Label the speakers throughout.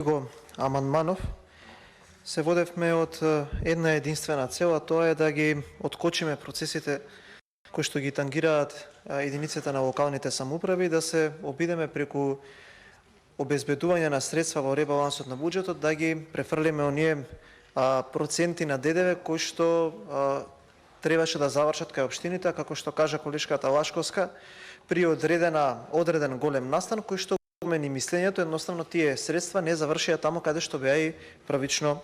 Speaker 1: го амандманов се водевме од една единствена цел, а тоа е да ги откочиме процесите кои што ги тангираат единиците на локалните самоуправи, да се обидеме преку обезбедување на средства во ребалансот на буџетот, да ги префрлиме оние проценти на ДДВ кои што требаше да завршат кај општините, како што кажа колешката Лашковска, при одреден голем настан кој што мени мислењето, едноставно тие средства не завршија таму каде што беа и правично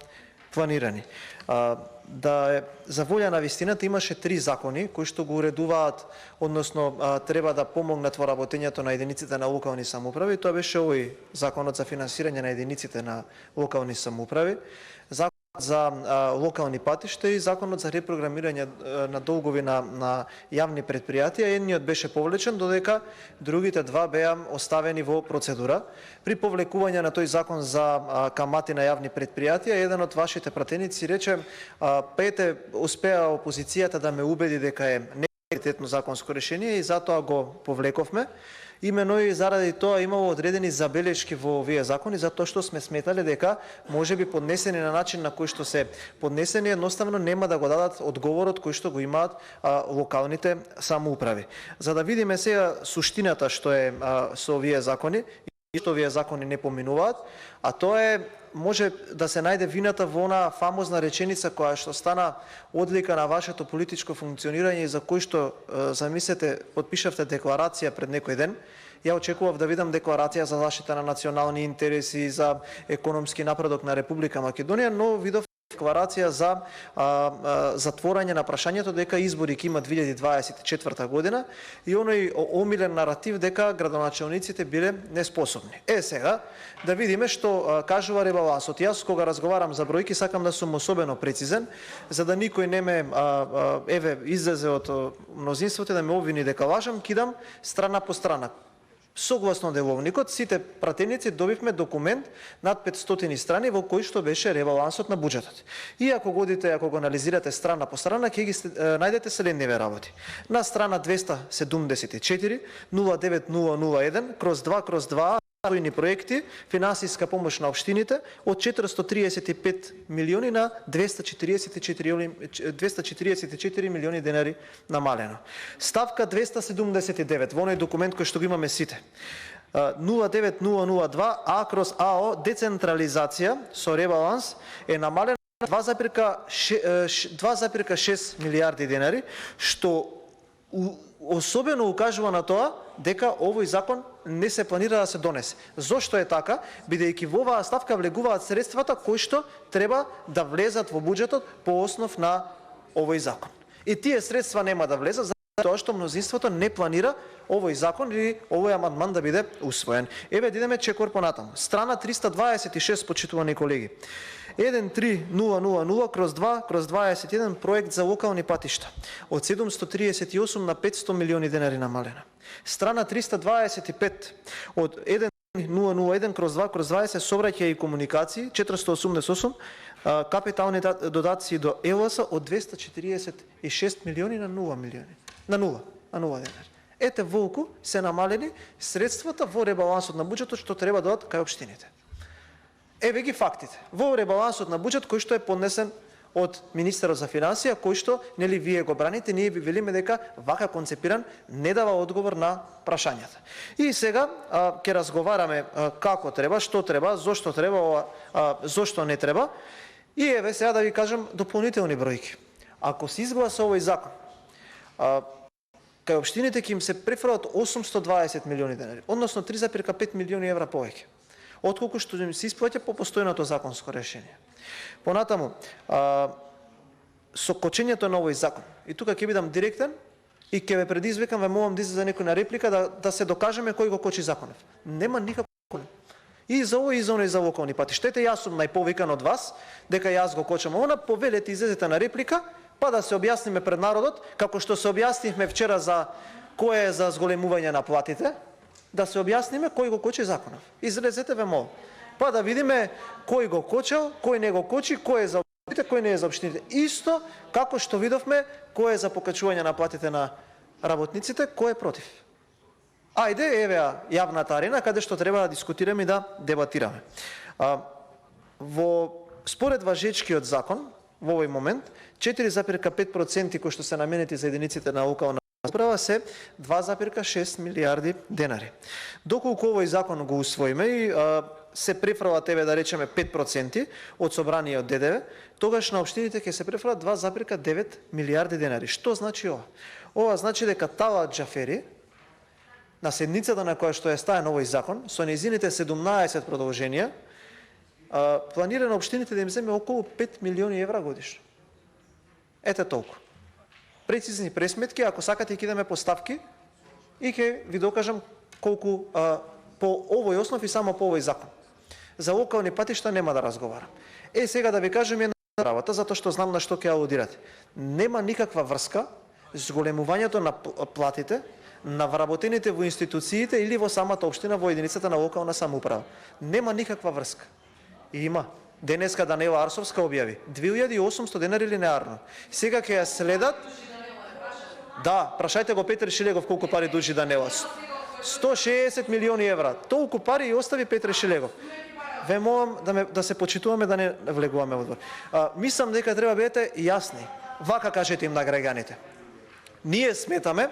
Speaker 1: планирани. За волја на вистината имаше 3 закони кои што го уредуваат, односно треба да помогнат во работењето на единиците на локални самоуправи. Тоа беше овој законот за финансирање на единиците на локални самоуправи, законот за локални патишта и законот за репрограмирање на долгови на јавни предпријатија. Едниот беше повлечен, додека другите два беа оставени во процедура. При повлекување на тој закон за камати на јавни предпријатија, еден од вашите пратеници рече: "Пете, успеа опозицијата да ме убеди дека е неквалитетно законско решение и затоа го повлековме." Имено и заради тоа имало одредени забелешки во овие закони, затоа што сме сметале дека можеби поднесени на начин на кој што се поднесени, едноставно нема да го дадат одговорот кој што го имаат локалните самоуправи. За да видиме сега суштината што е со овие закони и што овие закони не поминуваат, а тоа е, може да се најде вината во она фамозна реченица која што стана одлика на вашето политичко функционирање и за кој што, замислете, подпишавте декларација пред некој ден. Ја очекував да видам декларација за заштита на национални интереси, за економски напредок на Република Македонија, но видов декларација за затворање на прашањето дека избори ќе има 2024 година и оној омилен наратив дека градоначелниците биле неспособни. Сега да видиме што кажува ребалансот. Јас кога разговарам за бројки сакам да сум особено прецизен, за да никој не ме излезе од мнозинството да ме обвини дека лажам, кидам страна по страна. Согласно деловникот, сите пратеници добивме документ над 500 страни во кој што беше ребалансот на буџетот. И ако го анализирате страна по страна, ќе ги најдете следниве работи. На страна 274 09001/2/2 развојни проекти, финансиска помош на општините од 435 милиони на 244 милиони денари намалено. Ставка 279 во оној документ кој што го имаме сите. 09002 А/АО децентрализација со ребаланс е намалена 2,6 милиарди денари, што особено укажува на тоа дека овој закон не се планира да се донесе. Зошто е така? Бидејќи во оваа ставка влегуваат средствата кои што треба да влезат во буџетот по основ на овој закон. И тие средства нема да влезат затоа што мнозинството не планира овој закон или овој амандман да биде усвоен. Еве да идеме чекор понатаму. Страна 326, почитувани колеги. 13000/2/21 проект за локални патишта од 738 на 500 милиони денари намалена. Страна 325 од 1001/2/20 сообраќај и комуникации 488 капитални додатци до ЕЛС од 246 милиони на 0 милиони. На 0 денари. Ете волку се намалени средствата во ребалансот на буџетот што треба да одат кај општините. Еве ги фактите. Во ребалансот на буџет кој што е поднесен од министерот за финансија, кој што нели вие го браните, ние ви велиме дека вака концепиран не дава одговор на прашањата. И сега ќе разговараме како треба, што треба, зошто треба, зошто не треба. И еве сега да ви кажам дополнителни бројки. Ако се изгласа овој закон, кај општините ќе им се префрлат 820 милиони денари, односно 3,5 милиони евра повеќе отколку што им се исплаќа по постојното законско решение. Понатаму, со кочењето на овој закон, и тука ќе бидам директен и ќе ве предизвикам, ве молам да излезе некој на реплика да се докажеме кој го кочи законов. Нема никаков проблем. И за овој и за оној за локални патишта. Јас сум најповикан од вас дека јас го кочам она, повелете излезете на реплика, па да се објасниме пред народот, како што се објаснивме вчера за кој е за зголемување на платите, да се објасниме кој го кочи законов. Излезете, ве молам. Па да видиме кој го кочел, кој не го кочи, кој е за општините, кој не е за општините. Исто како што видовме кој е за покачување на платите на работниците, кој е против. Ајде, еве јавната арена каде што треба да дискутираме и да дебатираме. Според важечкиот закон, во овој момент, 4,5% кои што се наменети за единиците на локална самоуправа се 2,6 милиарди денари. Доколку овој закон го усвоиме и се префрлат, да речеме 5% од собраниот ДДВ, тогаш на општините ќе се префрлат 2,9 милиарди денари. Што значи ова? Ова значи дека Талат Џафери, на седницата на која што е стаен овој закон, со нејзините 17 продолженија, планира на општините да им земе околу 5 милиони евра годишно. Ете толку. Прецизни пресметки, ако сакате ќе идеме по ставки и ќе ви докажам колку по овој основ и само по овој закон. За локални патишта нема да разговарам. Сега да ви кажем една работа, затоа што знам на што ќе алудирате. Нема никаква врска с големувањето на платите на вработените во институциите или во самата општина во единицата на локална самоуправа. Нема никаква врска. Има. Денеска Данела Арсовска објави 2800 денари линеарно. Сега ќе ја следат. Да, прашајте го Петер Шилегов колку пари дужи Данела. 160 милиони евра. Толку пари и остави Петер Шилегов. Ве молам да се почитуваме, да не влегуваме во двор. Мислам дека треба бидете јасни. Вака кажете им на граѓаните. Ние сметаме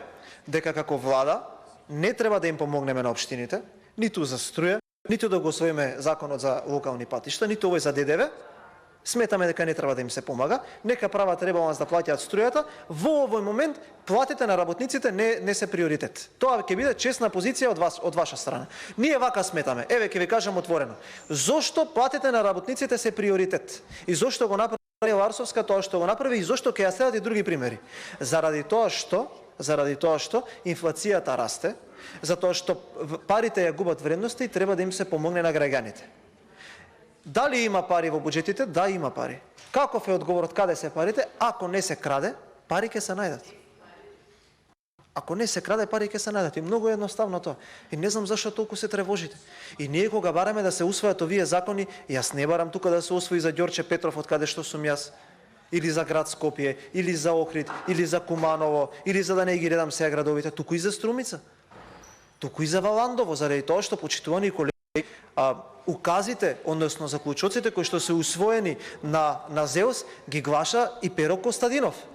Speaker 1: дека како влада не треба да им помогнеме на општините, ниту за струја, ниту да го освоиме законот за локални патишта, ниту овој за ДДВ. Сметаме дека не треба да им се помага, нека прават ребаланс да плаќаат струјата. Во овој момент платите на работниците не се приоритет. Тоа ќе биде честна позиција од ваша страна. Ние вака сметаме. Еве ќе ви кажам отворено. Зошто платите на работниците се приоритет? И зошто го направи Арсовска тоа што го направи и зошто ќе ја следат и други примери? Заради тоа што инфлацијата расте, затоа што парите ја губат вредност и треба да им се помогне на граѓаните. Дали има пари во буџетите? Да, има пари. Каков е одговорот, каде се парите? Ако не се краде, пари ќе се најдат. Ако не се краде, пари ќе се најдат. И многу едноставно тоа. И не знам зашто толку се тревожите. И ние кога бараме да се усвојат овие закони, јас не барам тука да се усвои за Ѓорче Петров од каде што сум јас, или за град Скопје, или за Охрид, или за Куманово, или за да не ги редам сега градовите, туку и за Струмица. Туку и за Валандово, заради тоа што, почитувани колеги, указите, односно заклучоците кои што се усвоени на ЗЕОС ги глаша и Перо Костадинов.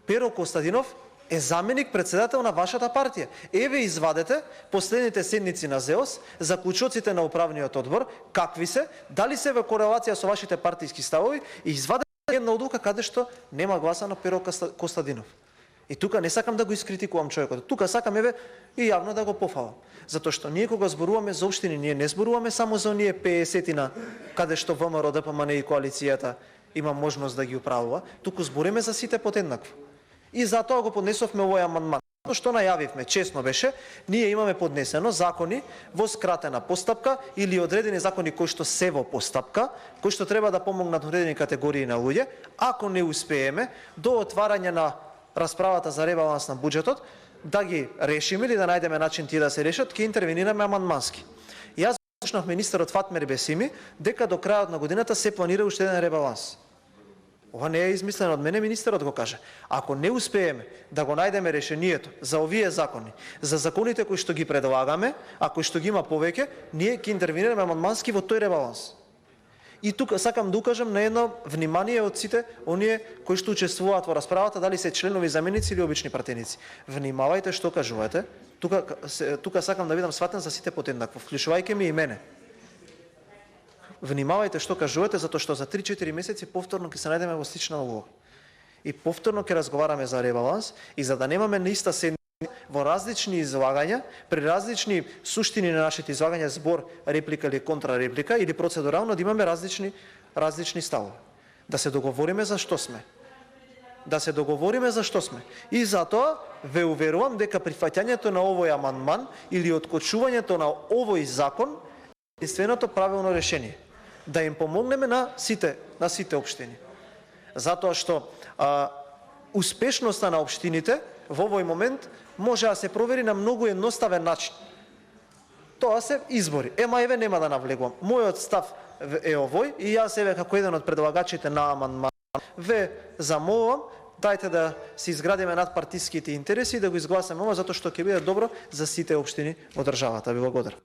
Speaker 1: Перо Костадинов е заменик председател на вашата партија. Еве извадете последните седници на ЗЕОС, заклучоците на управниот одбор, какви се, дали се во корелација со вашите партиски ставови, и извадете една одлука каде што нема гласа на Перо Костадинов. И тука не сакам да го искритикувам човекот. Тука сакам еве и јавно да го пофалам. Затоа што ние кога зборуваме за општини, ние не зборуваме само за оние 50-тина каде што ВМРО, ДПМН и коалицијата има можност да ги управува, туку збориме за сите подеднакво. И затоа го поднесовме овој амандман. Што најавивме, честно беше, ние имаме поднесено закони во скратена постапка или одредени закони кои што се во постапка, кои што треба да помогнат одредени категории на луѓе. Ако не успееме до отварање на расправата за ребаланс на буџетот, да ги решиме или да најдеме начин тие да се решат, ќе интервенираме амандмански. Јас слушнав министерот Фатмир Бесими дека до крајот на годината се планира уште еден ребаланс. Ова не е измислено од мене, министерот го каже. Ако не успееме да го најдеме решението за овие закони, за законите кои што ги предлагаме, а кои што ги има повеќе, ние ќе интервенираме амандмански во тој ребаланс. И тука сакам да укажам на едно внимание од сите оние кои што учествуваат во расправата, дали се членови, заменици или обични пратеници. Внимавајте што кажувате. Тука сакам да бидам сватен за сите подеднакво, вклучувајќи ми и мене. Внимавајте што кажувате, затоа што за 3-4 месеци повторно ќе се најдеме во слична улога. И повторно ќе разговараме за ребаланс и за да немаме на иста седница во различни излагања, при различни суштини на нашите излагања, збор, реплика или контрареплика, или процедурално да имаме различни ставови. Да се договориме за што сме. И затоа ве уверувам дека прифаќањето на овој амандман или откочувањето на овој закон е единственото правилно решение. Да им помогнеме на сите општини. Затоа што успешноста на општините во овој момент може да се провери на многу едноставен начин. Тоа се избори. Еве нема да навлегувам. Мојот став е овој и јас еве како еден од предлагачите на амандман ве замолувам, дајте да се изградиме надпартиските интереси и да го изгласаме ова, затоа што ќе биде добро за сите општини во државата. Ви благодарам.